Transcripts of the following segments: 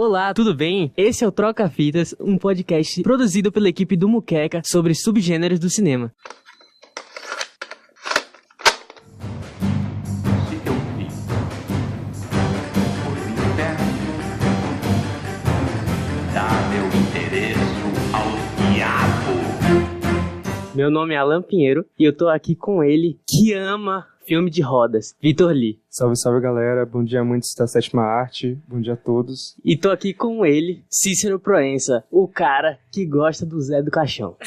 Olá, tudo bem? Esse é o Troca Fitas, um podcast produzido pela equipe do Muqueca sobre subgêneros do cinema. Meu nome é Alan Pinheiro e eu tô aqui com ele, que ama filme de rodas, Vitor Lee. Salve, salve galera, bom dia amantes da sétima arte, bom dia a todos. E tô aqui com ele, Cícero Proença, o cara que gosta do Zé do Caixão.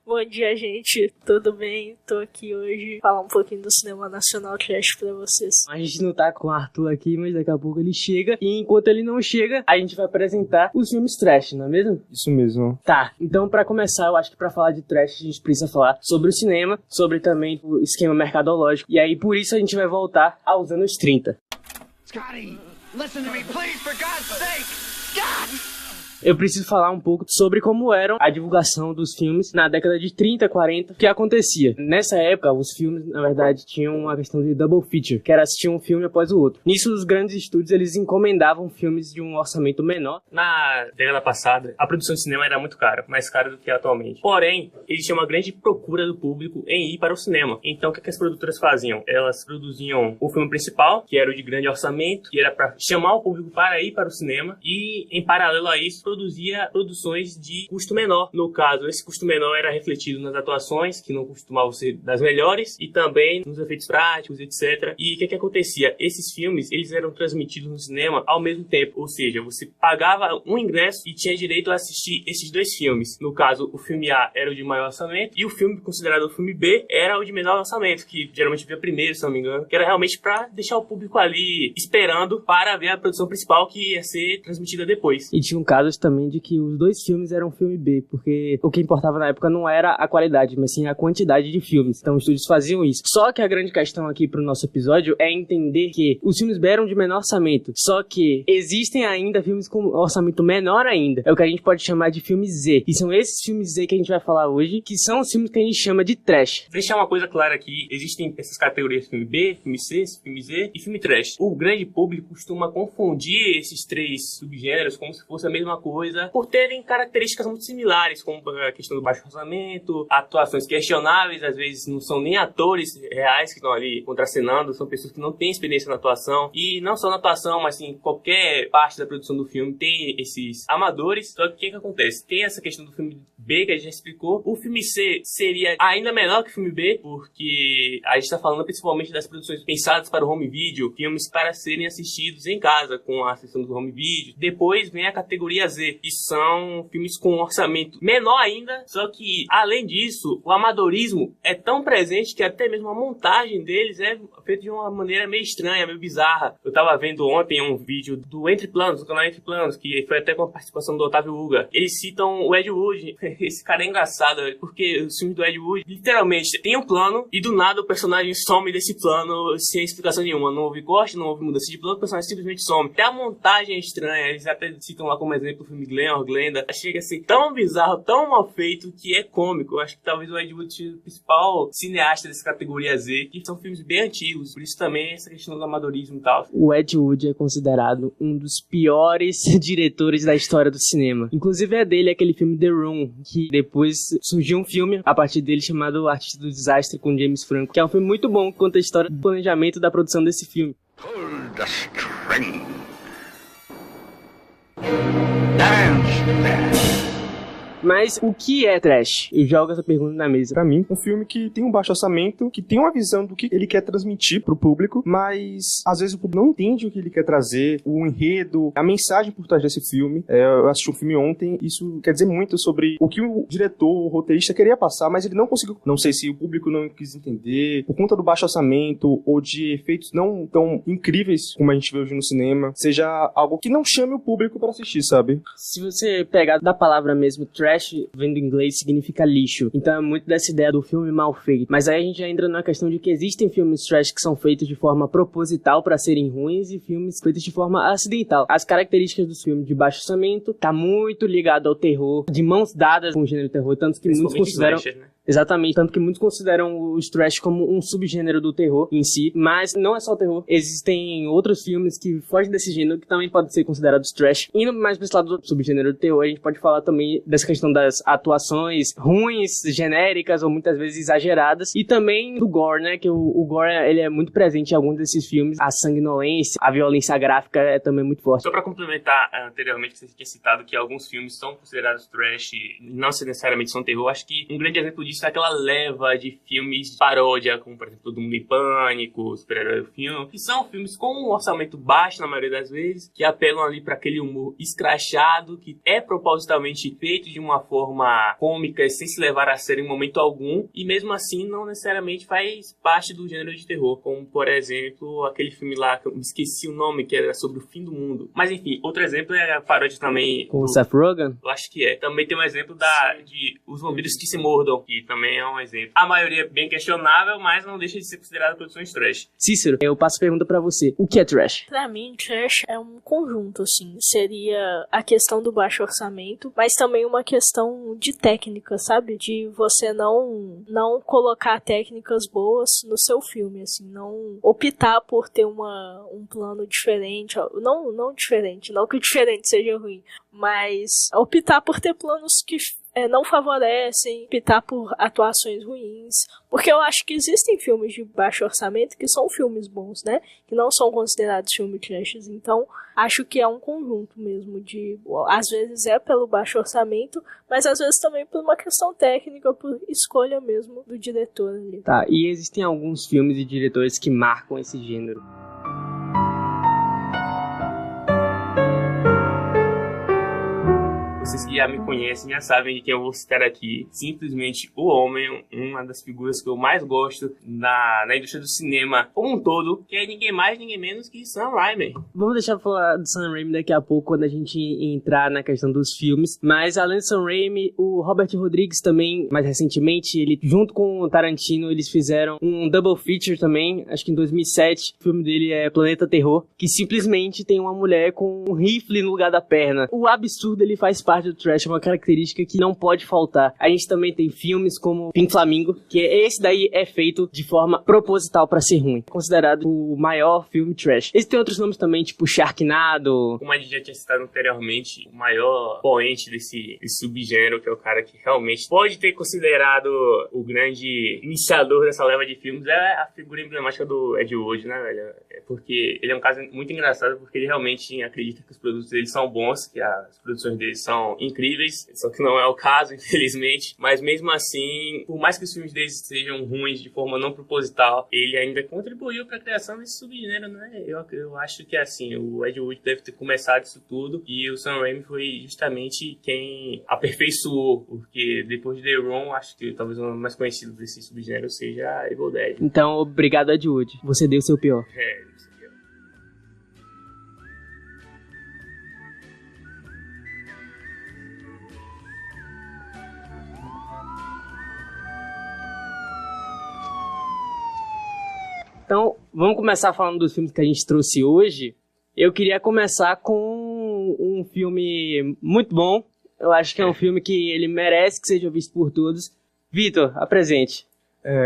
Bom dia, gente. Tudo bem? Tô aqui hoje pra falar um pouquinho do cinema nacional trash pra vocês. A gente não tá com o Arthur aqui, mas daqui a pouco ele chega. E enquanto ele não chega, a gente vai apresentar os filmes trash, não é mesmo? Isso mesmo. Tá, então pra começar, eu acho que pra falar de trash a gente precisa falar sobre o cinema, sobre também o esquema mercadológico. E aí por isso a gente vai voltar aos anos 30. Scotty, listen to me, please, for God's sake! Scott! Eu preciso falar um pouco sobre como era a divulgação dos filmes na década de 30, 40, que acontecia. Nessa época, os filmes, na verdade, tinham uma questão de double feature, que era assistir um filme após o outro. Nisso, os grandes estúdios, eles encomendavam filmes de um orçamento menor. Na década passada, a produção de cinema era muito cara, mais cara do que atualmente. Porém, existia uma grande procura do público em ir para o cinema. Então, o que as produtoras faziam? Elas produziam o filme principal, que era o de grande orçamento, que era para chamar o público para ir para o cinema, e, em paralelo a isso, produzia produções de custo menor. No caso, esse custo menor era refletido nas atuações, que não costumavam ser das melhores, e também nos efeitos práticos, etc. E o que acontecia? Esses filmes, eles eram transmitidos no cinema ao mesmo tempo, ou seja, você pagava um ingresso e tinha direito a assistir esses dois filmes. No caso, o filme A era o de maior orçamento, e o filme considerado o filme B era o de menor orçamento, que geralmente via primeiro, se não me engano, que era realmente para deixar o público ali esperando para ver a produção principal que ia ser transmitida depois. E tinha casos também de que os dois filmes eram filme B, porque o que importava na época não era a qualidade, mas sim a quantidade de filmes. Então os estúdios faziam isso. Só que a grande questão aqui pro nosso episódio é entender que os filmes B eram de menor orçamento, só que existem ainda filmes com orçamento menor ainda. É o que a gente pode chamar de filme Z. E são esses filmes Z que a gente vai falar hoje, que são os filmes que a gente chama de trash. Deixar uma coisa clara aqui, existem essas categorias: filme B, filme C, filme Z e filme trash. O grande público costuma confundir esses três subgêneros como se fosse a mesma coisa, por terem características muito similares, como a questão do baixo orçamento, atuações questionáveis, às vezes não são nem atores reais que estão ali contracenando, são pessoas que não têm experiência na atuação, e não só na atuação, mas sim qualquer parte da produção do filme tem esses amadores. Só que o que acontece? Tem essa questão do filme B que a gente já explicou. O filme C seria ainda menor que o filme B, porque a gente está falando principalmente das produções pensadas para o home video, filmes para serem assistidos em casa com a sessão do home video. Depois vem a categoria Z, que são filmes com um orçamento menor ainda, só que, além disso, o amadorismo é tão presente que até mesmo a montagem deles é feita de uma maneira meio estranha, meio bizarra. Eu tava vendo ontem um vídeo do Entre Planos, do canal Entre Planos, que foi até com a participação do Otávio Uga. Eles citam o Ed Wood. Esse cara é engraçado, porque os filmes do Ed Wood, literalmente, tem um plano e do nada o personagem some desse plano sem explicação nenhuma. Não houve corte, não houve mudança de plano, o personagem simplesmente some. Até a montagem é estranha, eles até citam lá como exemplo o filme Glenn or Glenda. Chega a ser tão bizarro, tão mal feito, que é cômico. Eu acho que talvez o Ed Wood seja o principal cineasta dessa categoria Z, que são filmes bem antigos, por isso também essa questão do amadorismo e tal. O Ed Wood é considerado um dos piores diretores da história do cinema. Inclusive é dele aquele filme The Room, que depois surgiu um filme a partir dele chamado O Artista do Desastre, com James Franco, que é um filme muito bom que conta a história do planejamento da produção desse filme. Pull the string. Dance there. Mas o que é trash? Eu jogo essa pergunta na mesa. Pra mim, um filme que tem um baixo orçamento, que tem uma visão do que ele quer transmitir pro público, mas às vezes o público não entende o que ele quer trazer, o enredo, a mensagem por trás desse filme. Eu assisti um filme ontem, isso quer dizer muito sobre o que o diretor, o roteirista queria passar, mas ele não conseguiu. Não sei se o público não quis entender, por conta do baixo orçamento ou de efeitos não tão incríveis como a gente vê hoje no cinema, seja algo que não chame o público pra assistir, sabe? Se você pegar da palavra mesmo trash, vendo em inglês, significa lixo. Então é muito dessa ideia do filme mal feito. Mas aí a gente já entra na questão de que existem filmes trash que são feitos de forma proposital para serem ruins e filmes feitos de forma acidental. As características dos filmes de baixo orçamento tá muito ligado ao terror, de mãos dadas com o gênero terror, tanto que muitos consideram... Slasher, né? Exatamente, tanto que muitos consideram os trash como um subgênero do terror em si, mas não é só o terror. Existem outros filmes que fogem desse gênero que também podem ser considerados trash. Indo mais pra esse lado do subgênero do terror, a gente pode falar também dessa questão das atuações ruins, genéricas ou muitas vezes exageradas, e também do gore, né, que o gore ele é muito presente em alguns desses filmes. A sanguinolência, a violência gráfica é também muito forte. Só pra complementar anteriormente, você tinha citado que alguns filmes são considerados trash, não necessariamente são terror. Acho que um grande exemplo disso é aquela leva de filmes de paródia, como por exemplo Todo Mundo em Pânico, Super-Herói Filme, que são filmes com um orçamento baixo na maioria das vezes, que apelam ali para aquele humor escrachado, que é propositalmente feito de uma forma cômica, sem se levar a sério em momento algum, e mesmo assim não necessariamente faz parte do gênero de terror, como por exemplo aquele filme lá, que eu me esqueci o nome, que era sobre o fim do mundo. Mas enfim, outro exemplo é a paródia também... Com o Seth Rogen? Eu acho que é. Também tem um exemplo de Os Vampiros que se Mordam, que também é um exemplo. A maioria é bem questionável, mas não deixa de ser considerada produções trash. Cícero, eu passo a pergunta pra você. O que é trash? Pra mim, trash é um conjunto, assim. Seria a questão do baixo orçamento, mas também uma questão de técnica, sabe? De você não colocar técnicas boas no seu filme, assim. Não optar por ter um plano diferente. Não diferente, não que o diferente seja ruim, mas optar por ter planos que não favorecem, optar por atuações ruins, porque eu acho que existem filmes de baixo orçamento que são filmes bons, né, que não são considerados filmes trashes, então acho que é um conjunto mesmo de, às vezes é pelo baixo orçamento, mas às vezes também por uma questão técnica, por escolha mesmo do diretor ali. Tá, e existem alguns filmes e diretores que marcam esse gênero. Vocês que já me conhecem já sabem de quem eu vou citar aqui. Simplesmente o homem, uma das figuras que eu mais gosto na indústria do cinema como um todo, que é ninguém mais, ninguém menos que Sam Raimi. Vamos deixar pra falar do Sam Raimi daqui a pouco, quando a gente entrar na questão dos filmes. Mas além do Sam Raimi, o Robert Rodrigues também, mais recentemente, ele junto com o Tarantino, eles fizeram um double feature também, acho que em 2007. O filme dele é Planeta Terror, que simplesmente tem uma mulher com um rifle no lugar da perna. O absurdo ele faz parte do trash, é uma característica que não pode faltar. A gente também tem filmes como Pink Flamingo, que esse daí é feito de forma proposital pra ser ruim. Considerado o maior filme trash. Existem outros nomes também, tipo Sharknado. Como a gente já tinha citado anteriormente, o maior poente desse subgênero, que é o cara que realmente pode ter considerado o grande iniciador dessa leva de filmes, é a figura emblemática do Ed Wood, né, velho? Porque ele é um caso muito engraçado, porque ele realmente acredita que os produtos dele são bons, que as produções dele são incríveis, só que não é o caso, infelizmente. Mas mesmo assim, por mais que os filmes deles sejam ruins de forma não proposital, ele ainda contribuiu para a criação desse subgênero, né? Eu acho que assim, o Ed Wood deve ter começado isso tudo e o Sam Raimi foi justamente quem aperfeiçoou, porque depois de The Room, acho que talvez o mais conhecido desse subgênero seja Evil Dead. Então, obrigado, Ed Wood. Você deu o seu pior. Então, vamos começar falando dos filmes que a gente trouxe hoje. Eu queria começar com um filme muito bom. Eu acho que é um filme que ele merece que seja visto por todos. Vitor, apresente.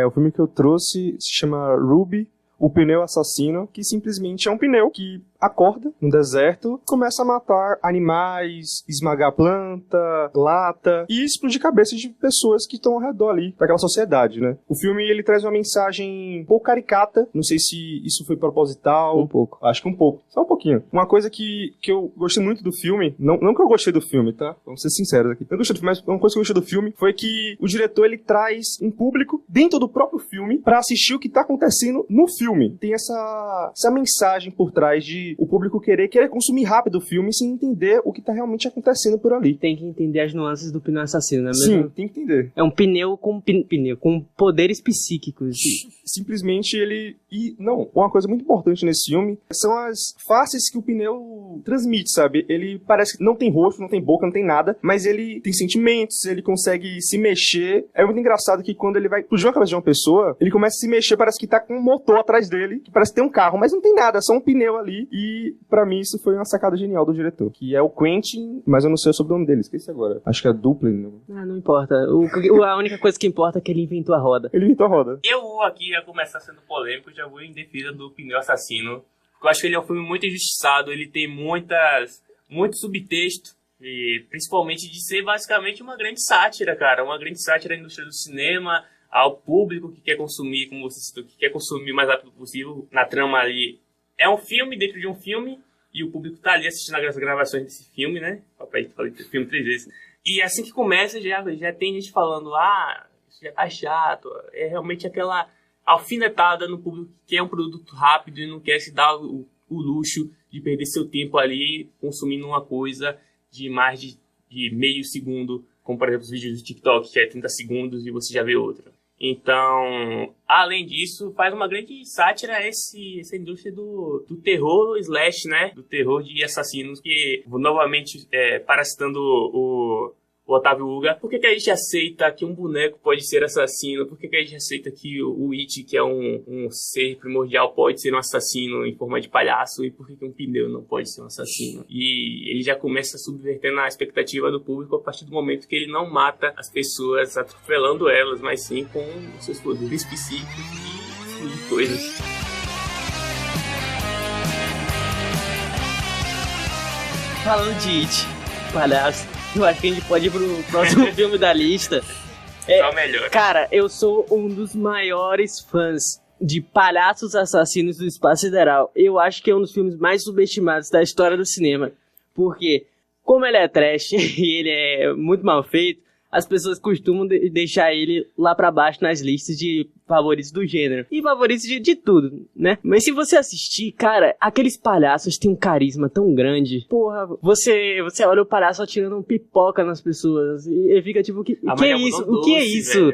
O filme que eu trouxe se chama Ruby, o pneu assassino, que simplesmente é um pneu que acorda no deserto, começa a matar animais, esmagar planta, lata e explodir cabeças de pessoas que estão ao redor ali, daquela sociedade, né? O filme, ele traz uma mensagem um pouco caricata, não sei se isso foi proposital. Um pouco. Acho que um pouco, só um pouquinho. Uma coisa que eu gostei muito do filme, não que eu gostei do filme, tá? Vamos ser sinceros aqui. Não gostei do filme, mas uma coisa que eu gostei do filme foi que o diretor, ele traz um público dentro do próprio filme pra assistir o que tá acontecendo no filme. Tem essa mensagem por trás de o público querer consumir rápido o filme sem entender o que tá realmente acontecendo por ali. Tem que entender as nuances do pneu assassino, não é mesmo? Sim, tem que entender. É um pneu com poderes psíquicos. Simplesmente ele... uma coisa muito importante nesse filme são as faces que o pneu transmite, sabe? Ele parece que não tem rosto, não tem boca, não tem nada, mas ele tem sentimentos, ele consegue se mexer. É muito engraçado que quando ele vai explodir a cabeça de uma pessoa, ele começa a se mexer, parece que tá com um motor atrás dele, que parece que tem um carro, mas não tem nada, é só um pneu ali. E pra mim isso foi uma sacada genial do diretor, que é o Quentin, mas eu não sei sobre o nome dele, esqueci agora. Acho que é Duplain. Não importa. A única coisa que importa é que ele inventou a roda. Ele inventou a roda. Eu vou aqui já começar sendo polêmico, já vou em defesa do Pneu Assassino. Eu acho que ele é um filme muito injustiçado, ele tem muito subtexto, e principalmente de ser basicamente uma grande sátira, cara. Uma grande sátira à indústria do cinema, ao público que quer consumir, como você citou, que quer consumir o mais rápido possível na trama ali. É um filme dentro de um filme, e o público tá ali assistindo as gravações desse filme, né? Papai, falei filme 3 vezes. E assim que começa, já tem gente falando, isso já tá chato. É realmente aquela alfinetada no público que quer um produto rápido e não quer se dar o luxo de perder seu tempo ali consumindo uma coisa de mais de meio segundo, como por exemplo os vídeos do TikTok, que é 30 segundos e você já vê outra. Então, além disso, faz uma grande sátira a essa indústria do terror slash, né? Do terror de assassinos, que, novamente, parasitando o Otávio Uga, por que a gente aceita que um boneco pode ser assassino? Por que a gente aceita que o It, que é um ser primordial, pode ser um assassino em forma de palhaço? E por que um pneu não pode ser um assassino? E ele já começa subvertendo a expectativa do público a partir do momento que ele não mata as pessoas atropelando elas, mas sim com seus poderes psíquicos e coisas. Falando de It, palhaço, eu acho que a gente pode ir pro próximo filme da lista. É o melhor. Cara, eu sou um dos maiores fãs de Palhaços Assassinos do Espaço Sideral. Eu acho que é um dos filmes mais subestimados da história do cinema. Porque, como ele é trash e ele é muito mal feito, as pessoas costumam deixar ele lá pra baixo nas listas de favoritos do gênero. E favoritos de tudo, né? Mas se você assistir, cara, aqueles palhaços têm um carisma tão grande. Porra, você olha o palhaço atirando pipoca nas pessoas e fica tipo, o que é isso? O que é isso?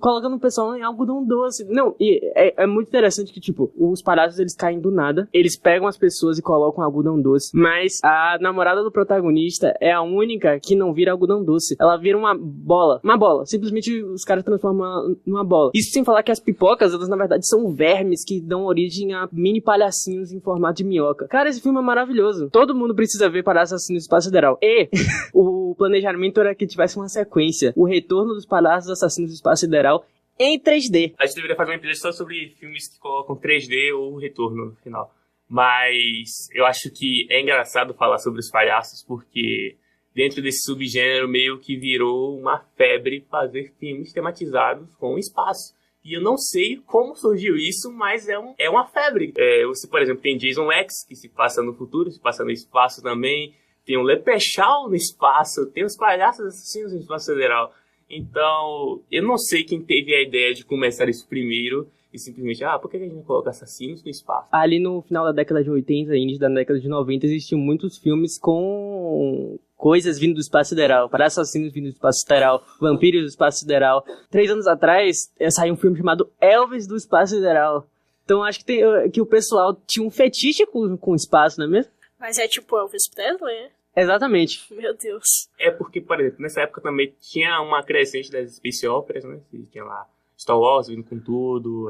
Colocando o pessoal em algodão doce. Não, e é muito interessante que, tipo, os palhaços, eles caem do nada, eles pegam as pessoas e colocam algodão doce, mas a namorada do protagonista é a única que não vira algodão doce. Ela vira uma bola. Simplesmente os caras transformam numa bola. Isso sem falar que as pipocas, elas na verdade são vermes que dão origem a mini palhacinhos em formato de minhoca. Cara, esse filme é maravilhoso. Todo mundo precisa ver Palhaços Assassinos do Espaço Sideral. E o planejamento era que tivesse uma sequência. O retorno dos Palhaços Assassinos do Espaço Sideral em 3D. A gente deveria fazer um episódio só sobre filmes que colocam 3D ou retorno no final. Mas eu acho que é engraçado falar sobre os palhaços porque dentro desse subgênero meio que virou uma febre fazer filmes tematizados com o espaço. E eu não sei como surgiu isso, mas é uma febre. Você, por exemplo, tem Jason X, que se passa no futuro, se passa no espaço também. Tem o Leprechaun no espaço, tem os Palhaços Assassinos no Espaço Sideral. Então, eu não sei quem teve a ideia de começar isso primeiro e simplesmente, por que a gente não coloca assassinos no espaço? Ali no final da década de 80, início da década de 90, existiam muitos filmes com coisas vindo do Espaço Sideral, Palhaços Assassinos vindo do Espaço Sideral, Vampiros do Espaço Sideral. 3 anos atrás, saiu um filme chamado Elvis do Espaço Sideral. Então acho que o pessoal tinha um fetiche com o espaço, não é mesmo? Mas é tipo Elvis Presley? Exatamente. Meu Deus. É porque, por exemplo, nessa época também tinha uma crescente das space operas, né? Tinha lá Star Wars vindo com tudo,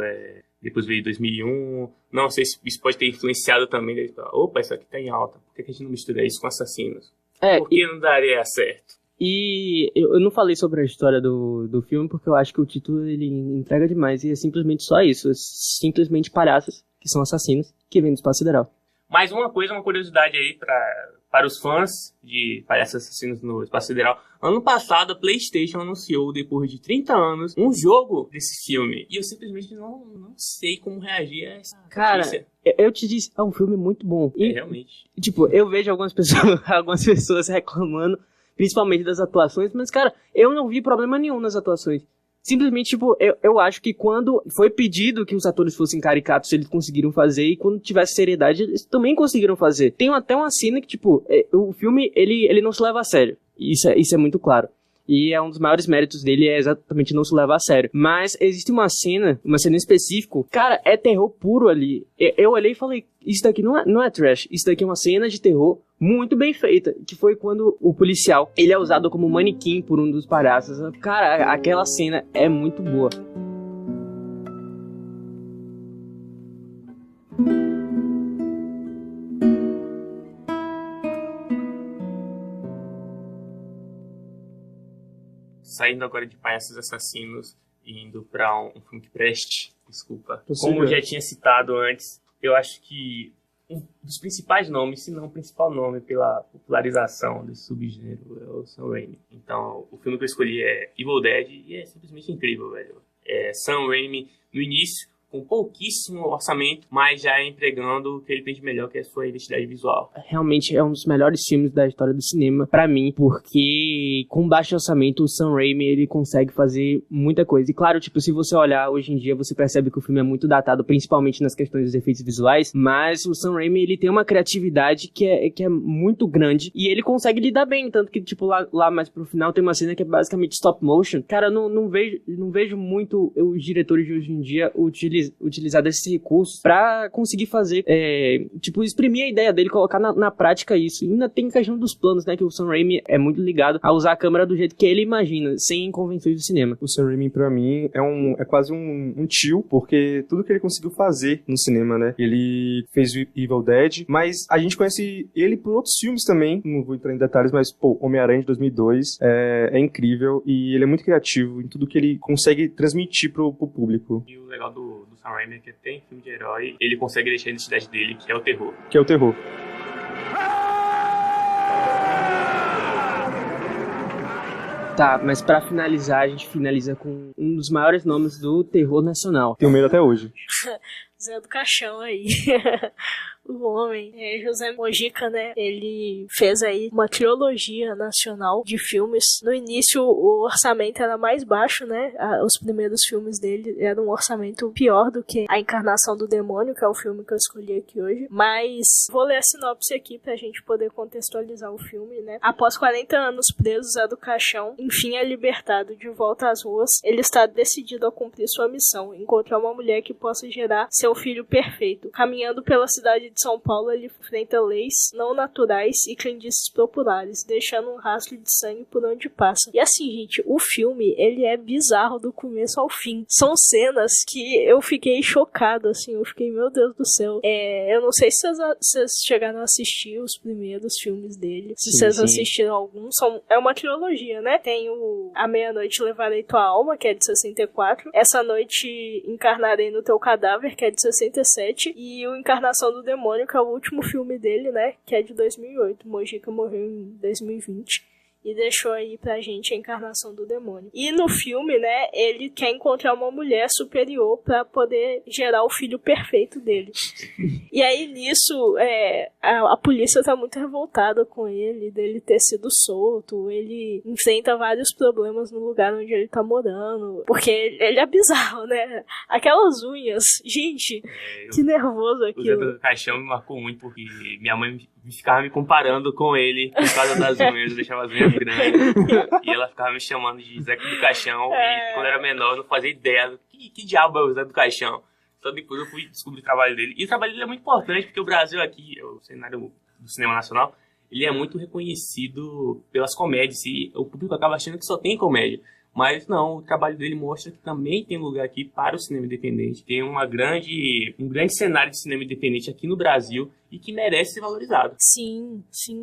depois veio 2001. Não sei se isso pode ter influenciado também. Opa, isso aqui tá em alta. Por que a gente não mistura isso com assassinos? Por que não daria certo? E eu não falei sobre a história do filme porque eu acho que o título ele entrega demais. E é simplesmente só isso. É simplesmente palhaços que são assassinos que vêm do Espaço Sideral. Mais uma curiosidade aí para os fãs de Palhaços Assassinos no Espaço Sideral. Ano passado, a PlayStation anunciou, depois de 30 anos, um jogo desse filme. E eu simplesmente não sei como reagir a essa notícia. Eu te disse, é um filme muito bom. E, realmente. Tipo, eu vejo algumas pessoas reclamando, principalmente das atuações, mas, cara, eu não vi problema nenhum nas atuações. Simplesmente, tipo, eu acho que quando foi pedido que os atores fossem caricatos, eles conseguiram fazer, e quando tivesse seriedade, eles também conseguiram fazer. Tem até uma cena que, tipo, o filme, ele não se leva a sério. Isso é muito claro. E é um dos maiores méritos dele, é exatamente não se levar a sério. Mas existe uma cena em específico, cara, é terror puro ali. Eu olhei e falei, isso daqui não é trash, isso daqui é uma cena de terror muito bem feita, que foi quando o policial, ele é usado como manequim por um dos palhaços. Cara, aquela cena é muito boa. saindo agora de Palhaços Assassinos e indo pra um filme que preste, desculpa. Possível. Como eu já tinha citado antes, eu acho que um dos principais nomes, se não o principal nome pela popularização desse subgênero é o Sam Raimi. Então, o filme que eu escolhi é Evil Dead e é simplesmente incrível, velho. Sam Raimi, no início, com pouquíssimo orçamento, mas já empregando o que ele tem de melhor, que é a sua identidade visual. Realmente é um dos melhores filmes da história do cinema, pra mim, porque com baixo orçamento, o Sam Raimi, ele consegue fazer muita coisa. E claro, tipo, se você olhar hoje em dia, você percebe que o filme é muito datado, principalmente nas questões dos efeitos visuais, mas o Sam Raimi, ele tem uma criatividade que é muito grande, e ele consegue lidar bem, tanto que, tipo, lá mais pro final tem uma cena que é basicamente stop motion. Cara, não vejo muito os diretores de hoje em dia utilizar desses recursos pra conseguir fazer, tipo, exprimir a ideia dele, colocar na prática isso. E ainda tem questão dos planos, né, que o Sam Raimi é muito ligado a usar a câmera do jeito que ele imagina, sem convenções do cinema. O Sam Raimi, pra mim, é quase um tio, porque tudo que ele conseguiu fazer no cinema, né? Ele fez o Evil Dead, mas a gente conhece ele por outros filmes também, não vou entrar em detalhes, mas, pô, Homem-Aranha de 2002 é incrível, e ele é muito criativo em tudo que ele consegue transmitir pro público. E o legal do Sam Raimi é que tem filme de herói, ele consegue deixar a identidade dele, que é o terror. Que é o terror. Tá, mas pra finalizar, a gente finaliza com um dos maiores nomes do terror nacional. Tenho medo até hoje. Zé do Caixão aí. O homem, José Mojica, né? Ele fez aí uma trilogia nacional de filmes. No início, o orçamento era mais baixo, né? Os primeiros filmes dele eram um orçamento pior do que A Encarnação do Demônio, que é o filme que eu escolhi aqui hoje. Mas vou ler a sinopse aqui pra gente poder contextualizar o filme, né? Após 40 anos preso, Zé do Caixão, enfim, é libertado de volta às ruas. Ele está decidido a cumprir sua missão, encontrar uma mulher que possa gerar seu filho perfeito. Caminhando pela cidade de São Paulo, ele enfrenta leis não naturais e crendices populares, deixando um rastro de sangue por onde passa. E assim, gente, o filme, ele é bizarro do começo ao fim. São cenas que eu fiquei chocado, assim, eu fiquei, meu Deus do céu. Eu não sei se vocês chegaram a assistir os primeiros filmes dele, se vocês assistiram alguns. É uma trilogia, né? Tem o A Meia-Noite Levarei Tua Alma, que é de 64, Essa Noite Encarnarei no Teu Cadáver, que é de 67, e o Encarnação do Demônio, que é o último filme dele, né, que é de 2008. Mojica morreu em 2020 e deixou aí pra gente A Encarnação do Demônio. E no filme, né, ele quer encontrar uma mulher superior pra poder gerar o filho perfeito dele. E aí, nisso, a polícia tá muito revoltada com ele, dele ter sido solto. Ele enfrenta vários problemas no lugar onde ele tá morando, porque ele é bizarro, né? Aquelas unhas, gente, que nervoso aquilo. O Zé do Caixão me marcou muito, porque minha mãe ficava me comparando com ele por causa das unhas. Eu deixava as unhas grandes e ela ficava me chamando de Zé do Caixão. E quando eu era menor eu não fazia ideia do que diabo é o Zé do Caixão. Então depois eu fui descobrir o trabalho dele. E o trabalho dele é muito importante, porque o Brasil aqui, o cenário do cinema nacional, ele é muito reconhecido pelas comédias, e o público acaba achando que só tem comédia. Mas não, o trabalho dele mostra que também tem lugar aqui para o cinema independente. Tem um grande cenário de cinema independente aqui no Brasil e que merece ser valorizado. Sim,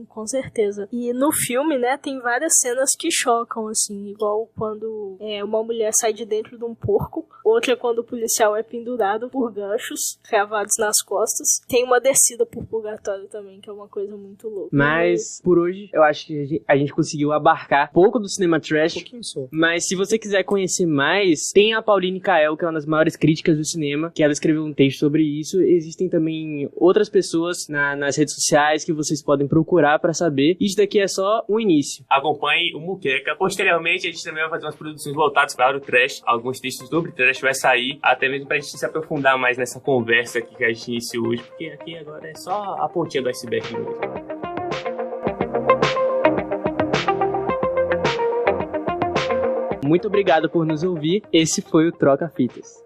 com certeza. E no filme, né, tem várias cenas que chocam, assim, igual quando uma mulher sai de dentro de um porco, outra quando o policial é pendurado por ganchos cravados nas costas. Tem uma descida por purgatório também, que é uma coisa muito louca. Mas, por hoje, eu acho que a gente conseguiu abarcar pouco do cinema trash. Um pouquinho só. Mas se você quiser conhecer mais, tem a Pauline Kael, que é uma das maiores críticas do cinema, que ela escreveu um texto sobre isso. Existem também outras pessoas nas redes sociais que vocês podem procurar pra saber. Isso daqui é só um início. Acompanhe o Muqueca. Posteriormente, a gente também vai fazer umas produções voltadas para o trash. Alguns textos sobre trash vai sair, até mesmo pra gente se aprofundar mais nessa conversa aqui que a gente iniciou hoje, porque aqui agora é só a pontinha do iceberg mesmo. Muito obrigado por nos ouvir. Esse foi o Troca Fitas.